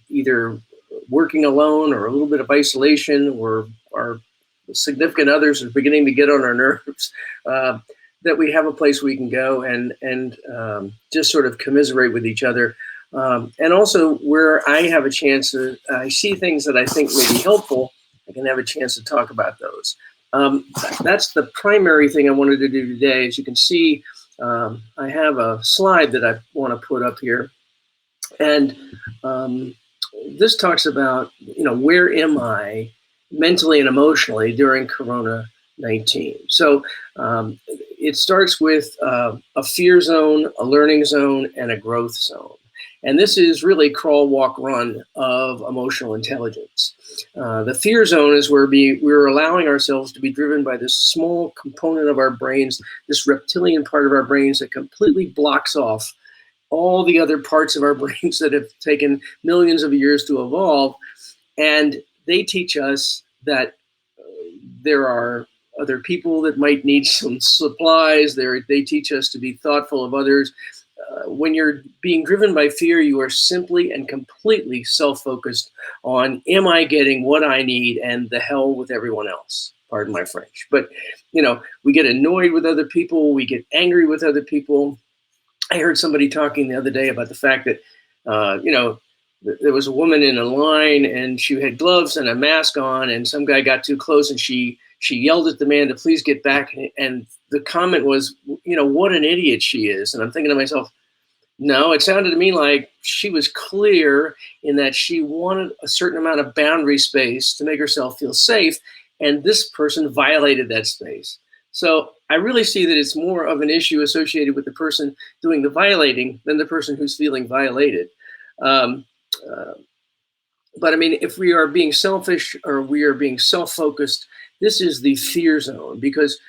either working alone or a little bit of isolation, or our significant others are beginning to get on our nerves, that we have a place we can go and just sort of commiserate with each other. And also where I have a chance to, I see things that I think may be helpful, I can have a chance to talk about those. That's the primary thing I wanted to do today. As you can see, I have a slide that I want to put up here. And this talks about, where am I mentally and emotionally during Corona-19? So it starts with a fear zone, a learning zone, and a growth zone. And this is really crawl, walk, run of emotional intelligence. The fear zone is where we're allowing ourselves to be driven by this small component of our brains, this reptilian part of our brains that completely blocks off all the other parts of our brains that have taken millions of years to evolve. And they teach us that there are other people that might need some supplies. They teach us to be thoughtful of others. When you're being driven by fear, you are simply and completely self-focused on, am I getting what I need, and the hell with everyone else, pardon my French. But, we get annoyed with other people. We get angry with other people. I heard somebody talking the other day about the fact that, there was a woman in a line and she had gloves and a mask on, and some guy got too close and she yelled at the man to please get back. And the comment was, what an idiot she is. And I'm thinking to myself, no, it sounded to me like she was clear in that she wanted a certain amount of boundary space to make herself feel safe. And this person violated that space. So I really see that it's more of an issue associated with the person doing the violating than the person who's feeling violated. But I mean, if we are being selfish or we are being self-focused, this is the fear zone, because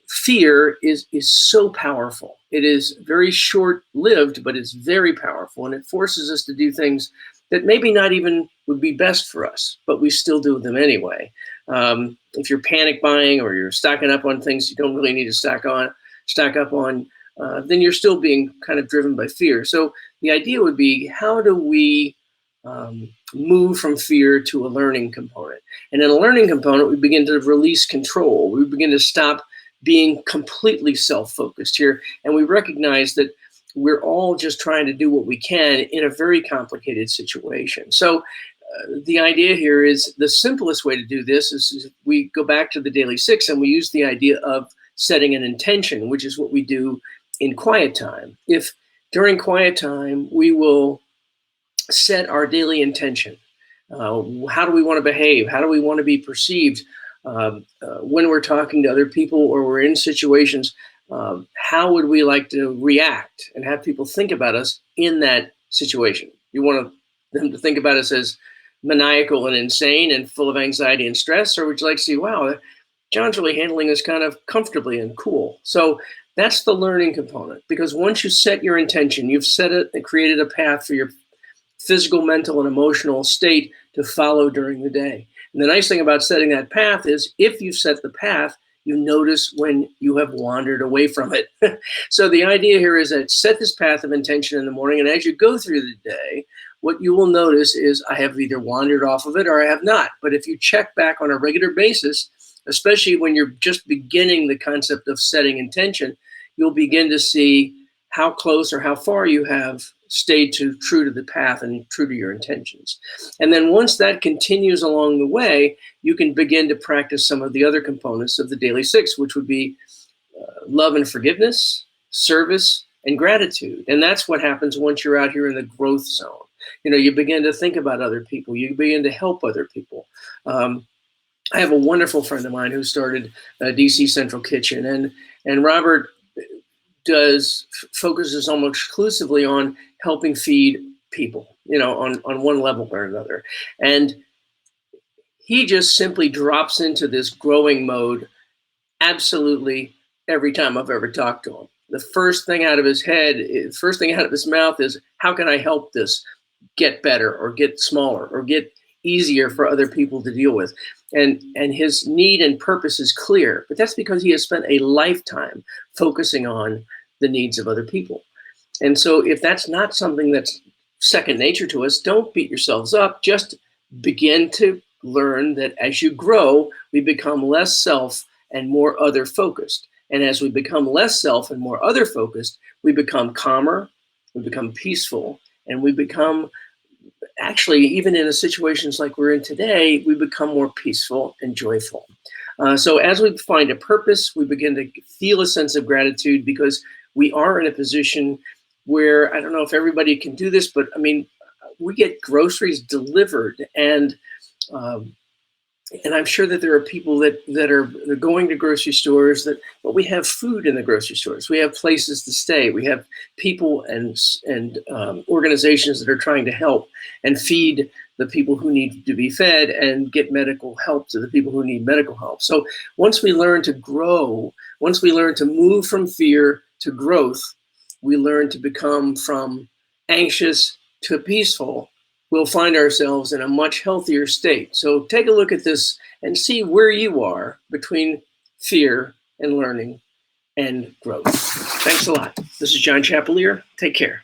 fear is so powerful. It is very short-lived, but it's very powerful, and it forces us to do things that maybe not even would be best for us, but we still do them anyway. If you're panic buying or you're stocking up on things you don't really need to stack up on, then you're still being kind of driven by fear. So the idea would be, how do we move from fear to a learning component? And in a learning component, we begin to release control. We begin to stop being completely self-focused here, and we recognize that we're all just trying to do what we can in a very complicated situation. So the idea here is, the simplest way to do this is we go back to the Daily Six and we use the idea of setting an intention, which is what we do in quiet time. If during quiet time we will set our daily intention, how do we want to behave? How do we want to be perceived when we're talking to other people or we're in situations? How would we like to react and have people think about us in that situation? You want them to think about us as maniacal and insane and full of anxiety and stress, or would you like to see, wow, John's really handling this kind of comfortably and cool? So that's the learning component, because once you set your intention, you've set it and created a path for your physical, mental, and emotional state to follow during the day. And the nice thing about setting that path is, if you set the path, you notice when you have wandered away from it. So the idea here is that set this path of intention in the morning, and as you go through the day, what you will notice is, I have either wandered off of it or I have not. But if you check back on a regular basis, especially when you're just beginning the concept of setting intention, you'll begin to see how close or how far you have stayed true to the path and true to your intentions. And then once that continues along the way, you can begin to practice some of the other components of the Daily Six, which would be love and forgiveness, service, and gratitude. And that's what happens once you're out here in the growth zone. You begin to think about other people. You begin to help other people. I have a wonderful friend of mine who started DC Central Kitchen, and Robert focuses almost exclusively on helping feed people, on one level or another. And he just simply drops into this growing mode absolutely every time I've ever talked to him. The first thing out of his mouth is, how can I help this get better or get smaller or get easier for other people to deal with? And his need and purpose is clear, but that's because he has spent a lifetime focusing on the needs of other people. And so if that's not something that's second nature to us. Don't beat yourselves up. Just begin to learn that as you grow, we become less self and more other focused. And as we become less self and more other focused, we become calmer, we become peaceful, and we become, actually, even in situations like we're in today, we become more peaceful and joyful. So as we find a purpose, we begin to feel a sense of gratitude because we are in a position where, I don't know if everybody can do this, but I mean, we get groceries delivered, um, and I'm sure that there are people that are going to grocery stores, but we have food in the grocery stores. We have places to stay. We have people and organizations that are trying to help and feed the people who need to be fed and get medical help to the people who need medical help. So once we learn to grow, once we learn to move from fear to growth, we learn to become from anxious to peaceful. We'll find ourselves in a much healthier state. So take a look at this and see where you are between fear and learning and growth. Thanks a lot. This is John Chapelier. Take care.